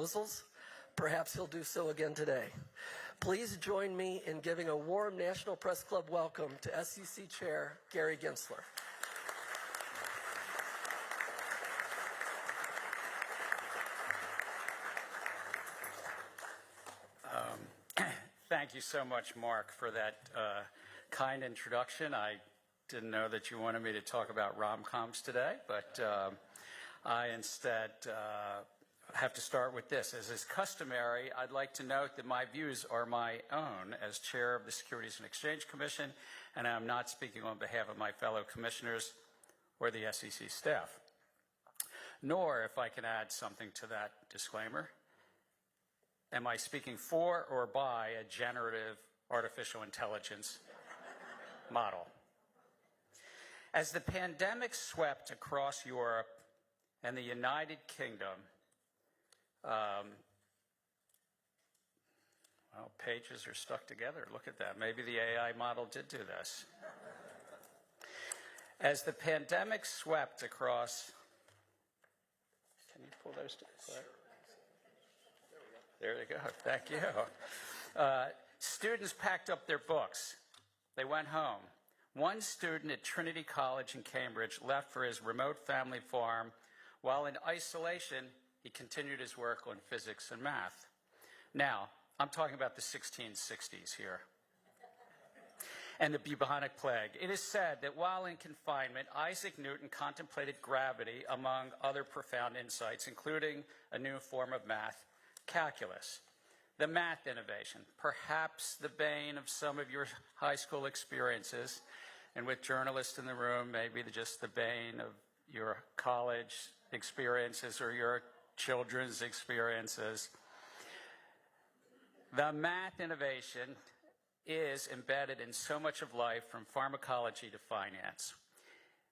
proposals. Perhaps he'll do so again today. Please join me in giving a warm National Press Club welcome to SEC Chair Gary Gensler. Thank you so much, Mark, for that kind introduction. I didn't know that you wanted me to talk about rom-coms today, but I instead have to start with this. As is customary, I'd like to note that my views are my own as chair of the Securities and Exchange Commission, and I'm not speaking on behalf of my fellow commissioners or the SEC staff. Nor, if I can add something to that disclaimer, am I speaking for or by a generative artificial intelligence model. As the pandemic swept across Europe and the United Kingdom, well, pages are stuck together. Look at that. Maybe the AI model did do this. As the pandemic swept across, can you pull those together? There you go. Thank you. Students packed up their books. They went home. One student at Trinity College in Cambridge left for his remote family farm. While in isolation, he continued his work on physics and math. Now, I'm talking about the 1660s here and the bubonic plague. It is said that while in confinement, Isaac Newton contemplated gravity among other profound insights, including a new form of math, calculus. The math innovation, perhaps the bane of some of your high school experiences, and with journalists in the room, maybe just the bane of your college experiences or your children's experiences. The math innovation is embedded in so much of life, from pharmacology to finance.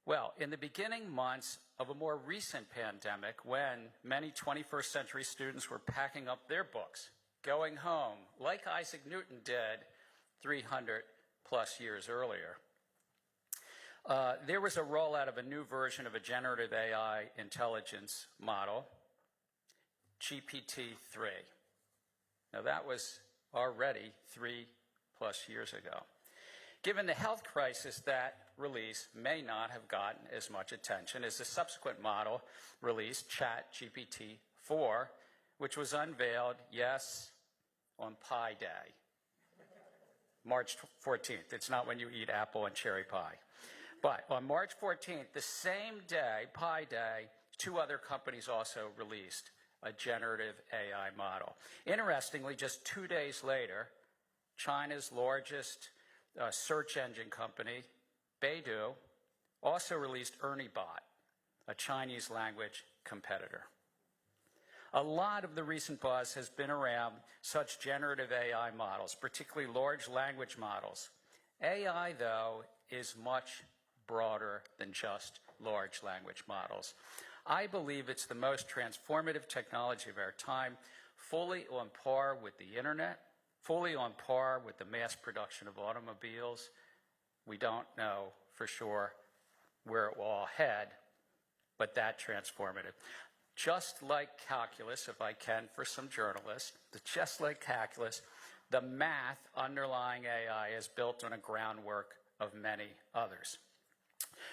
Well, in the beginning months of a more recent pandemic, when many 21st century students were packing up their books, going home, like Isaac Newton did 300 plus years earlier, there was a rollout of a new version of a generative AI intelligence model, GPT-3. Now, that was already 3+ years ago. Given the health crisis, that release may not have gotten as much attention as the subsequent model release, ChatGPT-4, which was unveiled, yes, on Pi Day, March 14th. It's not when you eat apple and cherry pie. But on March 14th, the same day, Pi Day, 2 other companies also released a generative AI model. Interestingly, just 2 days later, China's largest search engine company, Baidu, also released ErnieBot, a Chinese language competitor. A lot of the recent buzz has been around such generative AI models, particularly large language models. AI, though, is much broader than just large language models. I believe it's the most transformative technology of our time, fully on par with the internet, fully on par with the mass production of automobiles. We don't know for sure where it will all head, but that transformative. Just like calculus, if I can for some journalists, just like calculus, the math underlying AI is built on a groundwork of many others.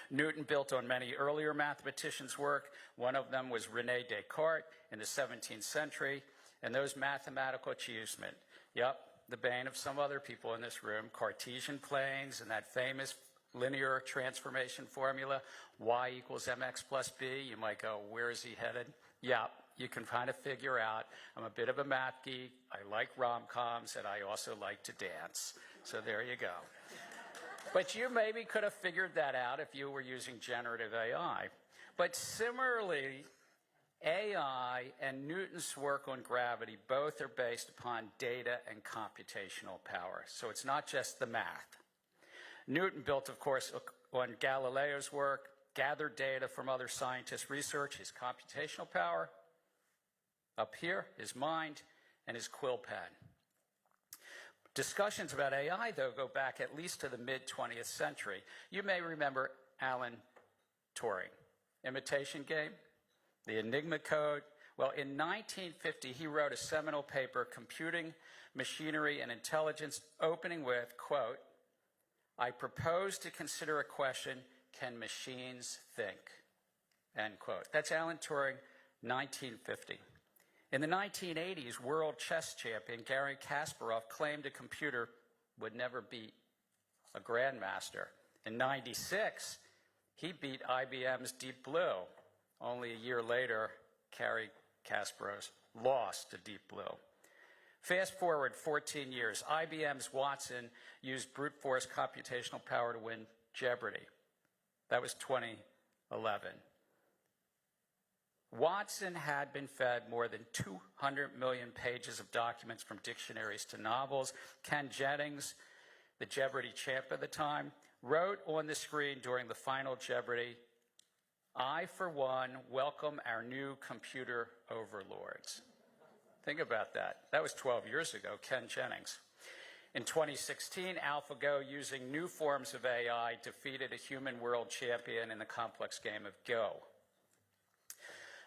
Newton built on many earlier mathematicians' work. One of them was René Descartes in the 17th century, and those mathematical achievements, the bane of some other people in this room, Cartesian planes and that famous linear transformation formula, y equals mx plus b. You might go, where is he headed? Yeah, you can kind of figure out. I'm a bit of a math geek. I like rom-coms, and I also like to dance. So there you go. But you maybe could have figured that out if you were using generative AI. But similarly, AI and Newton's work on gravity both are based upon data and computational power. So it's not just the math. Newton built, of course, on Galileo's work, gathered data from other scientists' research, his computational power. Up here, his mind and his quill pen. Discussions about AI, though, go back at least to the mid-20th century. You may remember Alan Turing, Imitation Game, the Enigma Code. Well, in 1950, he wrote a seminal paper, Computing, Machinery, and Intelligence, opening with, quote, "I propose to consider a question, can machines think?" End quote. That's Alan Turing, 1950. In the 1980s, world chess champion Garry Kasparov claimed a computer would never beat a grandmaster. In 96, he beat IBM's Deep Blue. Only a year later, Garry Kasparov lost to Deep Blue. Fast forward 14 years, IBM's Watson used brute force computational power to win Jeopardy! That was 2011. Watson had been fed more than 200 million pages of documents from dictionaries to novels. Ken Jennings, the Jeopardy! Champ at the time, wrote on the screen during the final Jeopardy!, "I, for one, welcome our new computer overlords." Think about that. That was 12 years ago, Ken Jennings. In 2016, AlphaGo, using new forms of AI, defeated a human world champion in the complex game of Go.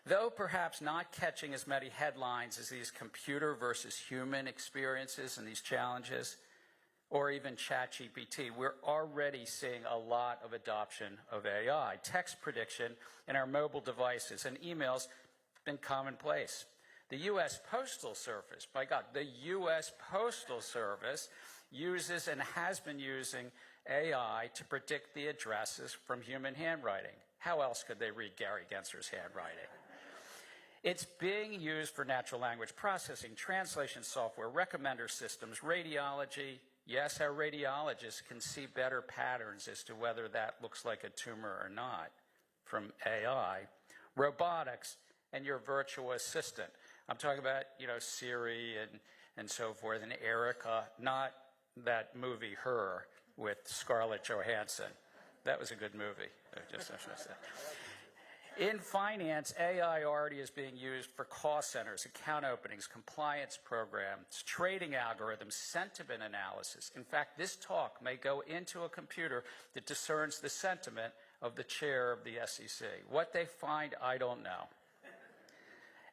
Though perhaps not catching as many headlines as these computer versus human experiences and these challenges, or even ChatGPT, we're already seeing a lot of adoption of AI. Text prediction in our mobile devices and emails been commonplace. The U.S. Postal Service, by God, the U.S. Postal Service uses and has been using AI to predict the addresses from human handwriting. How else could they read Gary Gensler's handwriting? It's being used for natural language processing, translation software, recommender systems, radiology. Yes, our radiologists can see better patterns as to whether that looks like a tumor or not from AI. Robotics and your virtual assistant. I'm talking about, Siri and so forth, and Erica, not that movie, Her, with Scarlett Johansson. That was a good movie. In finance, AI already is being used for call centers, account openings, compliance programs, trading algorithms, sentiment analysis. In fact, this talk may go into a computer that discerns the sentiment of the chair of the SEC. What they find, I don't know.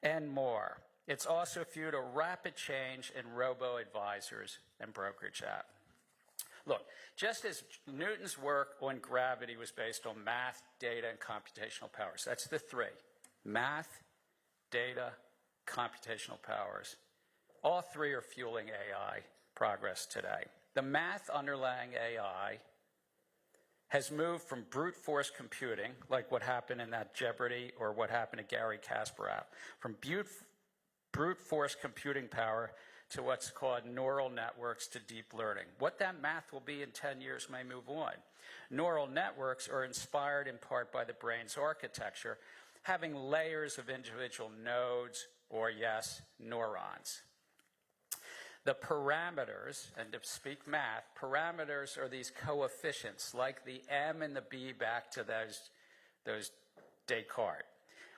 And more. It's also fueled a rapid change in robo-advisors and brokerage app. Look, just as Newton's work on gravity was based on math, data, and computational powers, that's the three: math, data, computational powers. All three are fueling AI progress today. The math underlying AI has moved from brute force computing, like what happened in that Jeopardy! Or what happened to Garry Kasparov, from brute force computing power to what's called neural networks to deep learning. What that math will be in 10 years may move on. Neural networks are inspired in part by the brain's architecture, having layers of individual nodes, or yes, neurons. The parameters, and to speak math, parameters are these coefficients, like the M and the B back to those Descartes.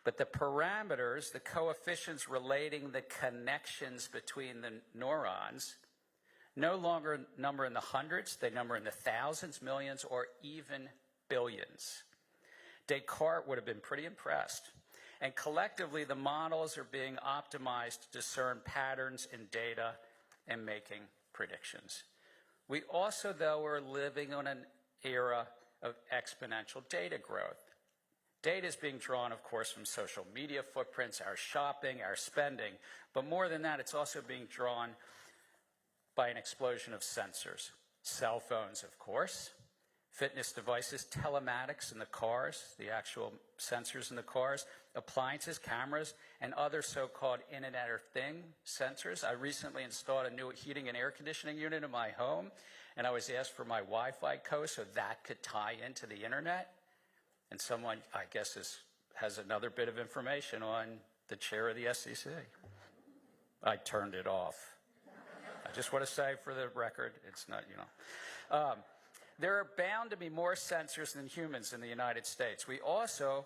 But the parameters, the coefficients relating the connections between the neurons, no longer number in the hundreds, they number in the thousands, millions, or even billions. Descartes would have been pretty impressed. And collectively, the models are being optimized to discern patterns in data and making predictions. We also, though, are living on an era of exponential data growth. Data is being drawn, of course, from social media footprints, our shopping, our spending. But more than that, it's also being drawn by an explosion of sensors. Cell phones, of course, fitness devices, telematics in the cars, the actual sensors in the cars, appliances, cameras, and other so-called Internet of Things sensors. I recently installed a new heating and air conditioning unit in my home, and I was asked for my Wi-Fi code so that could tie into the Internet. And someone, I guess, has another bit of information on the chair of the SEC. I turned it off. I just want to say for the record, it's not, there are bound to be more sensors than humans in the United States. We also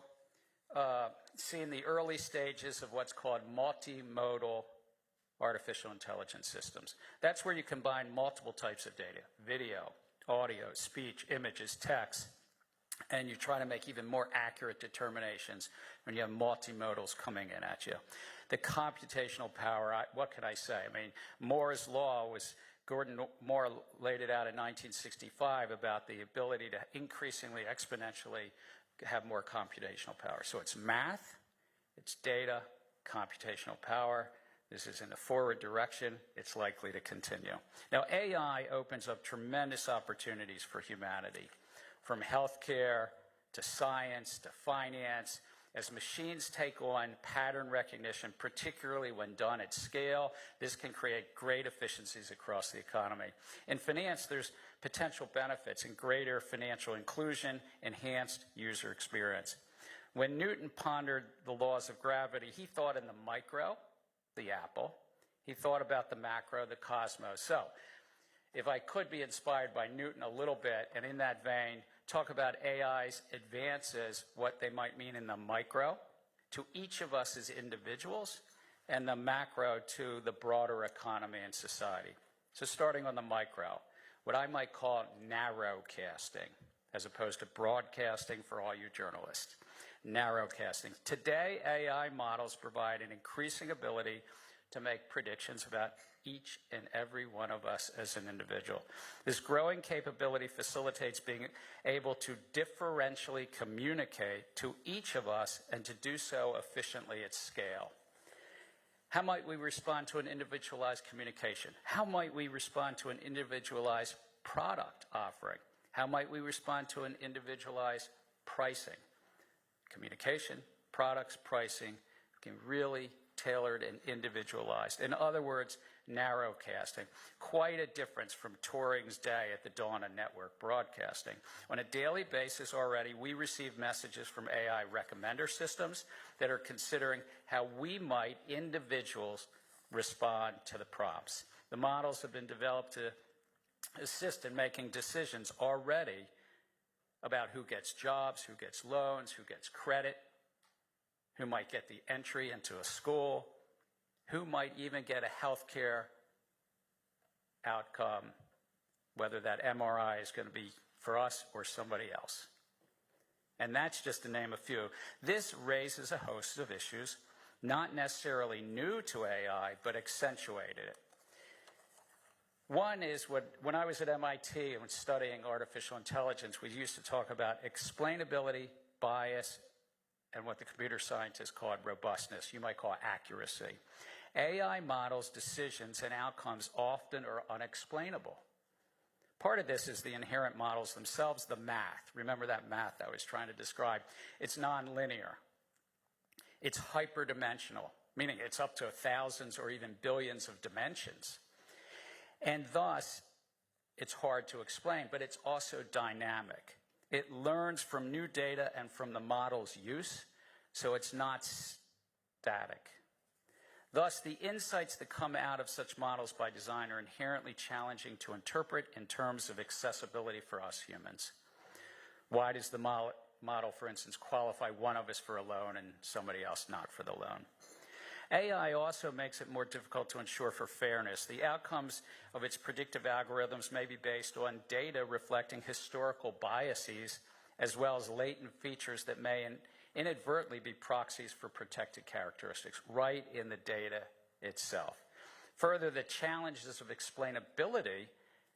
see in the early stages of what's called multimodal artificial intelligence systems. That's where you combine multiple types of data: video, audio, speech, images, text, and you try to make even more accurate determinations when you have multimodals coming in at you. The computational power, what can I say? I mean, Moore's law was, Gordon Moore laid it out in 1965 about the ability to increasingly, exponentially have more computational power. So it's math, it's data, computational power. This is in a forward direction. It's likely to continue. Now, AI opens up tremendous opportunities for humanity, from healthcare to science to finance. As machines take on pattern recognition, particularly when done at scale, this can create great efficiencies across the economy. In finance, there's potential benefits in greater financial inclusion, enhanced user experience. When Newton pondered the laws of gravity, he thought in the micro, the apple. He thought about the macro, the cosmos. So, if I could be inspired by Newton a little bit, and in that vein, talk about AI's advances, what they might mean in the micro, to each of us as individuals, and the macro to the broader economy and society. So starting on the micro, what I might call narrowcasting, as opposed to broadcasting for all you journalists. Narrowcasting. Today, AI models provide an increasing ability to make predictions about each and every one of us as an individual. This growing capability facilitates being able to differentially communicate to each of us and to do so efficiently at scale. How might we respond to an individualized communication? How might we respond to an individualized product offering? How might we respond to an individualized pricing? Communication, products, pricing can really tailored and individualized. In other words, narrowcasting. Quite a difference from Turing's day at the dawn of network broadcasting. On a daily basis already, we receive messages from AI recommender systems that are considering how we might, individuals, respond to the prompts. The models have been developed to assist in making decisions already about who gets jobs, who gets loans, who gets credit, who might get the entry into a school, who might even get a healthcare outcome, whether that MRI is going to be for us or somebody else. And that's just to name a few. This raises a host of issues, not necessarily new to AI, but accentuated it. One is when I was at MIT and was studying artificial intelligence, we used to talk about explainability, bias, and what the computer scientists called robustness. You might call accuracy. AI models' decisions and outcomes often are unexplainable. Part of this is the inherent models themselves, the math. Remember that math I was trying to describe. It's nonlinear. It's hyperdimensional, meaning it's up to thousands or even billions of dimensions. And thus, it's hard to explain, but it's also dynamic. It learns from new data and from the model's use, so it's not static. Thus, the insights that come out of such models by design are inherently challenging to interpret in terms of accessibility for us humans. Why does the model, for instance, qualify one of us for a loan and somebody else not for the loan? AI also makes it more difficult to ensure for fairness. The outcomes of its predictive algorithms may be based on data reflecting historical biases, as well as latent features that may inadvertently be proxies for protected characteristics right in the data itself. Further, the challenges of explainability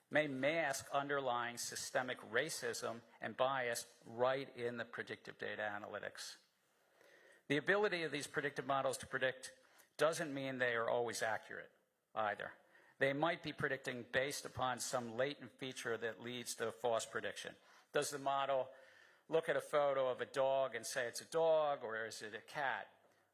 may mask underlying systemic racism and bias right in the predictive data analytics. The ability of these predictive models to predict doesn't mean they are always accurate either. They might be predicting based upon some latent feature that leads to a false prediction. Does the model look at a photo of a dog and say it's a dog, or is it a cat?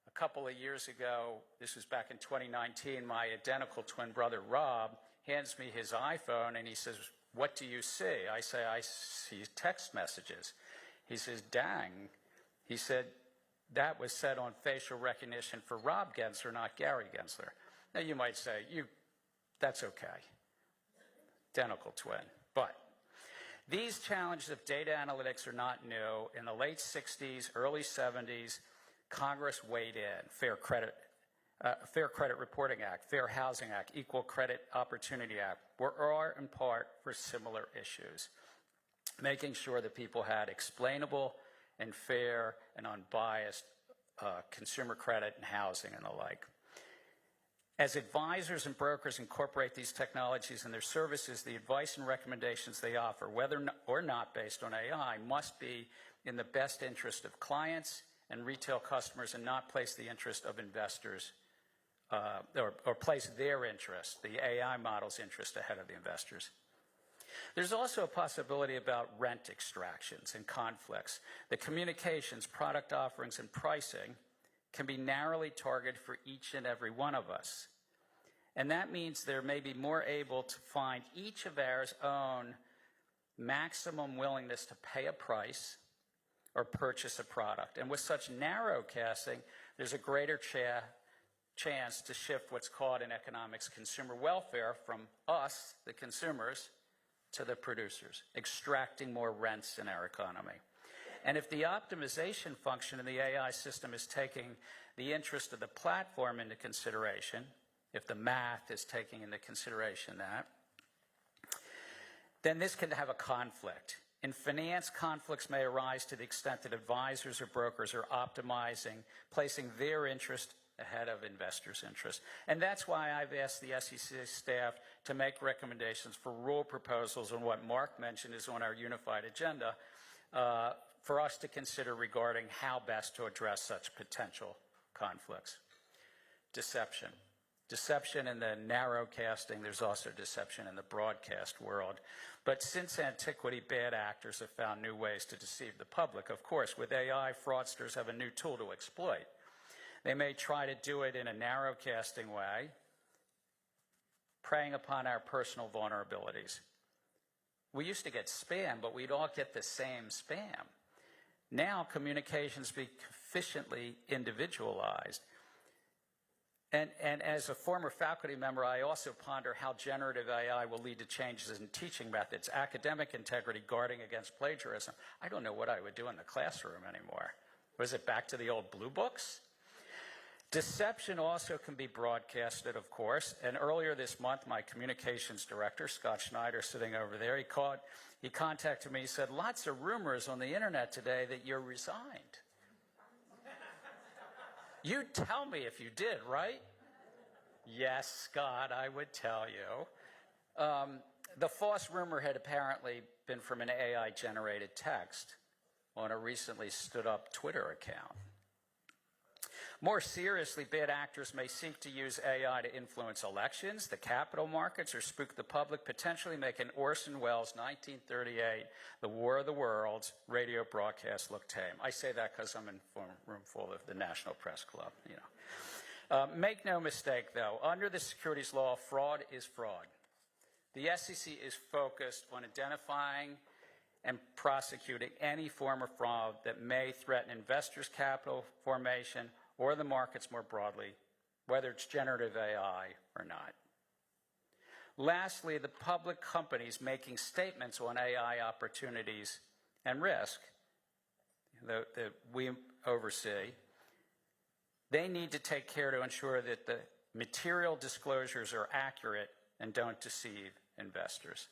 A couple of years ago, this was back in 2019, my identical twin brother Rob hands me his iPhone and he says, "What do you see?" I say, "I see text messages." He says, "Dang." He said, "That was set on facial recognition for Rob Gensler, not Gary Gensler." Now you might say, that's okay. Identical twin. But these challenges of data analytics are not new. In the late 60s, early 70s, Congress weighed in. Fair Credit Reporting Act, Fair Housing Act, Equal Credit Opportunity Act were in part for similar issues, making sure that people had explainable and fair and unbiased consumer credit and housing and the like. As advisors and brokers incorporate these technologies in their services, the advice and recommendations they offer, whether or not based on AI, must be in the best interest of clients and retail customers and not place the interest of investors or place their interest, the AI model's interest, ahead of the investors. There's also a possibility about rent extractions and conflicts. The communications, product offerings, and pricing can be narrowly targeted for each and every one of us. And that means they're maybe more able to find each of our own maximum willingness to pay a price or purchase a product. And with such narrow casting, there's a greater chance to shift what's called in economics consumer welfare from us, the consumers, to the producers, extracting more rents in our economy. And if the optimization function in the AI system is taking the interest of the platform into consideration, if the math is taking into consideration that, then this can have a conflict. In finance, conflicts may arise to the extent that advisors or brokers are optimizing, placing their interest ahead of investors' interest. And that's why I've asked the SEC staff to make recommendations for rule proposals on what Mark mentioned is on our unified agenda for us to consider regarding how best to address such potential conflicts. Deception. Deception in the narrow casting, there's also deception in the broadcast world. But since antiquity, bad actors have found new ways to deceive the public. Of course, with AI, fraudsters have a new tool to exploit. They may try to do it in a narrow casting way, preying upon our personal vulnerabilities. We used to get spam, but we'd all get the same spam. Now communications be sufficiently individualized. And as a former faculty member, I also ponder how generative AI will lead to changes in teaching methods, academic integrity, guarding against plagiarism. I don't know what I would do in the classroom anymore. Was it back to the old blue books? Deception also can be broadcasted, of course. And earlier this month, my communications director, Scott Schneider, sitting over there, he contacted me. He said, lots of rumors on the internet today that you're resigned. You'd tell me if you did, right? Yes, Scott, I would tell you. The false rumor had apparently been from an AI-generated text on a recently stood-up Twitter account. More seriously, bad actors may seek to use AI to influence elections, the capital markets, or spook the public, potentially making Orson Welles' 1938, The War of the Worlds, radio broadcast look tame. I say that because I'm in a room full of the National Press Club, you know. Make no mistake, though, under the securities law, fraud is fraud. The SEC is focused on identifying and prosecuting any form of fraud that may threaten investors' capital formation or the markets more broadly, whether it's generative AI or not. Lastly, the public companies making statements on AI opportunities and risk that we oversee, they need to take care to ensure that the material disclosures are accurate and don't deceive investors.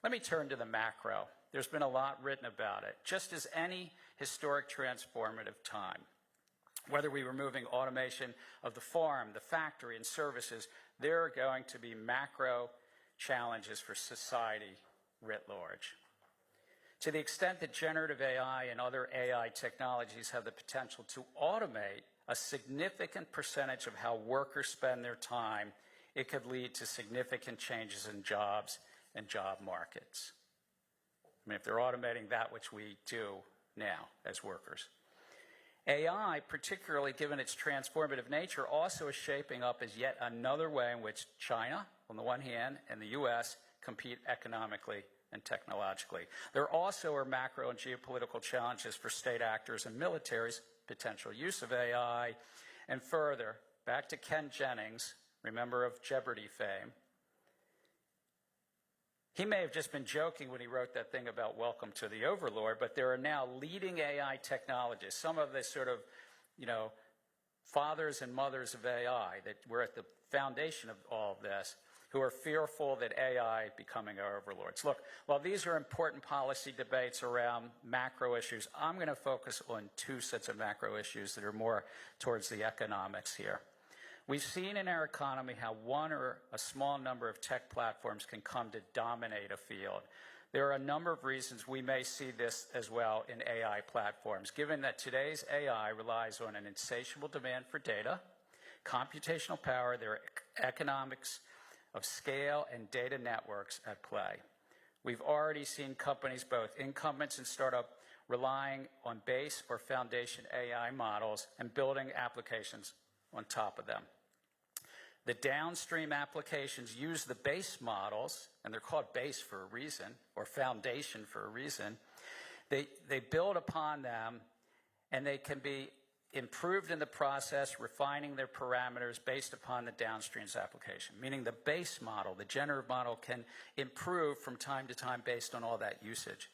Let me turn to the macro. There's been a lot written about it. Just as any historic transformative time, whether we were moving automation of the farm, the factory, and services, there are going to be macro challenges for society writ large. To the extent that generative AI and other AI technologies have the potential to automate a significant percentage of how workers spend their time, it could lead to significant changes in jobs and job markets. I mean, if they're automating that which we do now as workers. AI, particularly given its transformative nature, also is shaping up as yet another way in which China, on the one hand, and the U.S. compete economically and technologically. There also are macro and geopolitical challenges for state actors and militaries, potential use of AI, and further, back to Ken Jennings, remember of Jeopardy fame. He may have just been joking when he wrote that thing about Welcome to the Overlord, but there are now leading AI technologists, some of the sort of, fathers and mothers of AI that were at the foundation of all of this, who are fearful that AI becoming our overlords. Look, while these are important policy debates around macro issues, I'm going to focus on two sets of macro issues that are more towards the economics here. We've seen in our economy how one or a small number of tech platforms can come to dominate a field. There are a number of reasons we may see this as well in AI platforms, given that today's AI relies on an insatiable demand for data, computational power, there are economics of scale and data networks at play. We've already seen companies, both incumbents and startup, relying on base or foundation AI models and building applications on top of them. The downstream applications use the base models, and they're called base for a reason, or foundation for a reason. They build upon them, and they can be improved in the process, refining their parameters based upon the downstream's application, meaning the base model, the generative model, can improve from time to time based on all that usage.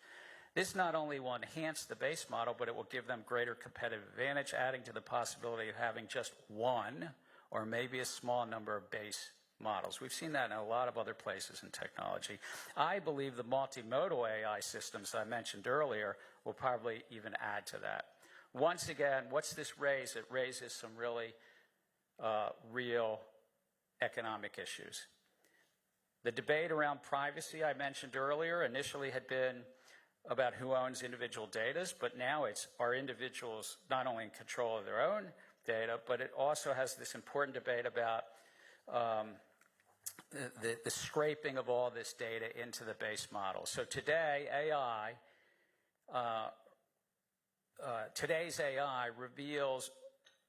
This not only will enhance the base model, but it will give them greater competitive advantage, adding to the possibility of having just one or maybe a small number of base models. We've seen that in a lot of other places in technology. I believe the multimodal AI systems I mentioned earlier will probably even add to that. Once again, what's this raise? It raises some really real economic issues. The debate around privacy I mentioned earlier initially had been about who owns individual data, but now it's are individuals not only in control of their own data, but it also has this important debate about the scraping of all this data into the base model. So today, today's AI reveals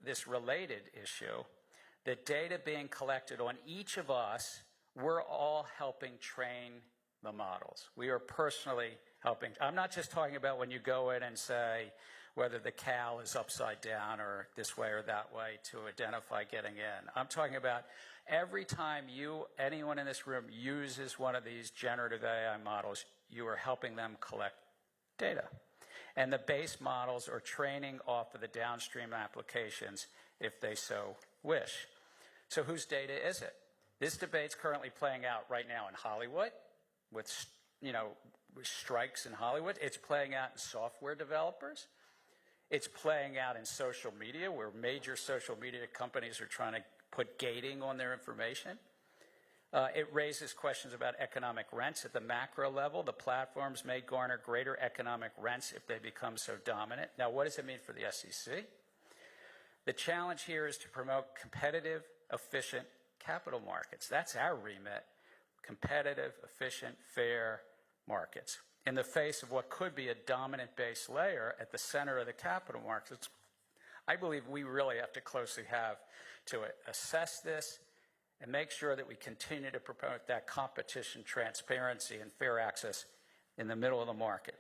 this related issue, that data being collected on each of us, we're all helping train the models. We are personally helping. I'm not just talking about when you go in and say whether the cal is upside down or this way or that way to identify getting in. I'm talking about every time anyone in this room uses one of these generative AI models, you are helping them collect data. And the base models are training off of the downstream applications if they so wish. So whose data is it? This debate's currently playing out right now in Hollywood with, with strikes in Hollywood. It's playing out in software developers. It's playing out in social media, where major social media companies are trying to put gating on their information. It raises questions about economic rents at the macro level. The platforms may garner greater economic rents if they become so dominant. Now, what does it mean for the SEC? The challenge here is to promote competitive, efficient capital markets. That's our remit. Competitive, efficient, fair markets. In the face of what could be a dominant base layer at the center of the capital markets, I believe we really have to closely have to assess this and make sure that we continue to promote that competition, transparency, and fair access in the middle of the market.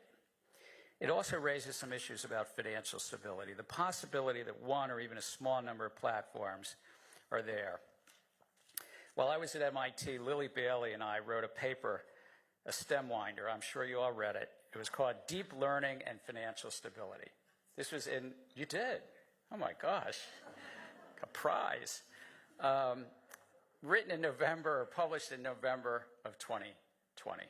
It also raises some issues about financial stability, the possibility that one or even a small number of platforms are there. While I was at MIT, Lily Bailey and I wrote a paper, a STEM winder. I'm sure you all read it. It was called Deep Learning and Financial Stability. This was you did? Oh my gosh, a prize. Written in November, or published in November of 2020.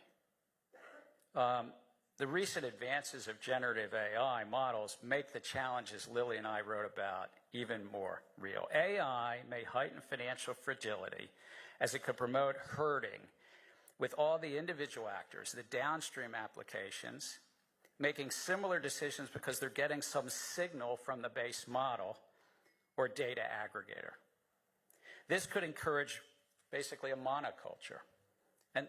The recent advances of generative AI models make the challenges Lily and I wrote about even more real. AI may heighten financial fragility as it could promote herding with all the individual actors, the downstream applications, making similar decisions because they're getting some signal from the base model or data aggregator. This could encourage basically a monoculture. And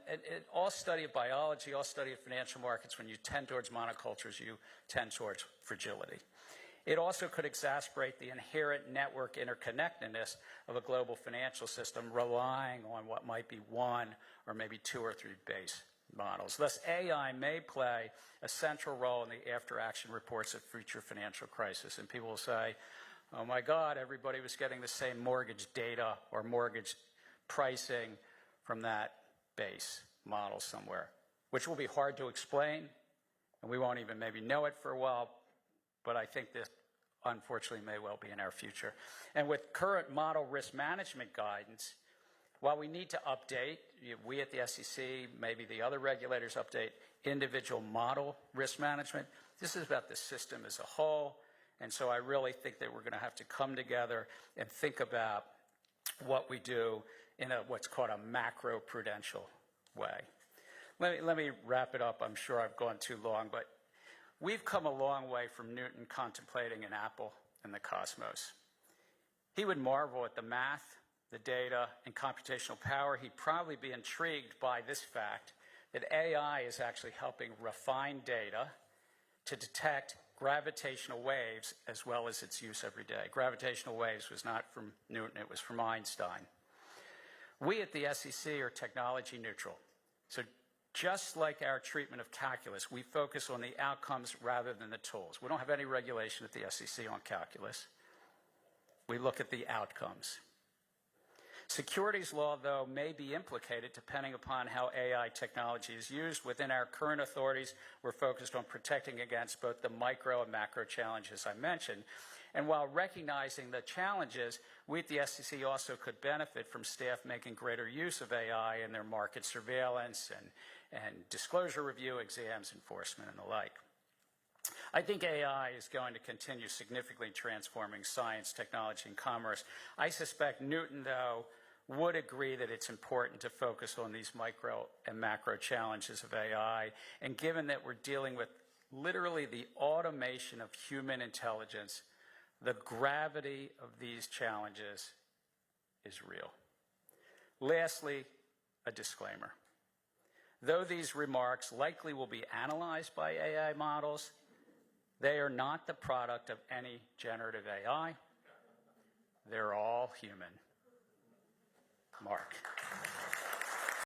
all study of biology, all study of financial markets, when you tend towards monocultures, you tend towards fragility. It also could exacerbate the inherent network interconnectedness of a global financial system relying on what might be one or maybe two or three base models. Thus, AI may play a central role in the after-action reports of future financial crisis. And people will say, oh my God, everybody was getting the same mortgage data or mortgage pricing from that base model somewhere, which will be hard to explain, and we won't even maybe know it for a while, but I think this unfortunately may well be in our future. And with current model risk management guidance, while we need to update, we at the SEC, maybe the other regulators update individual model risk management, this is about the system as a whole. And so I really think that we're going to have to come together and think about what we do in what's called a macro-prudential way. Let me wrap it up. I'm sure I've gone too long, but we've come a long way from Newton contemplating an apple and the cosmos. He would marvel at the math, the data, and computational power. He'd probably be intrigued by this fact that AI is actually helping refine data to detect gravitational waves as well as its use every day. Gravitational waves was not from Newton, it was from Einstein. We at the SEC are technology neutral. So just like our treatment of calculus, we focus on the outcomes rather than the tools. We don't have any regulation at the SEC on calculus. We look at the outcomes. Securities law, though, may be implicated depending upon how AI technology is used. Within our current authorities, we're focused on protecting against both the micro and macro challenges I mentioned. And while recognizing the challenges, we at the SEC also could benefit from staff making greater use of AI in their market surveillance and disclosure review, exams, enforcement, and the like. I think AI is going to continue significantly transforming science, technology, and commerce. I suspect Newton, though, would agree that it's important to focus on these micro and macro challenges of AI. And given that we're dealing with literally the automation of human intelligence, the gravity of these challenges is real. Lastly, a disclaimer. Though these remarks likely will be analyzed by AI models, they are not the product of any generative AI. They're all human. Mark.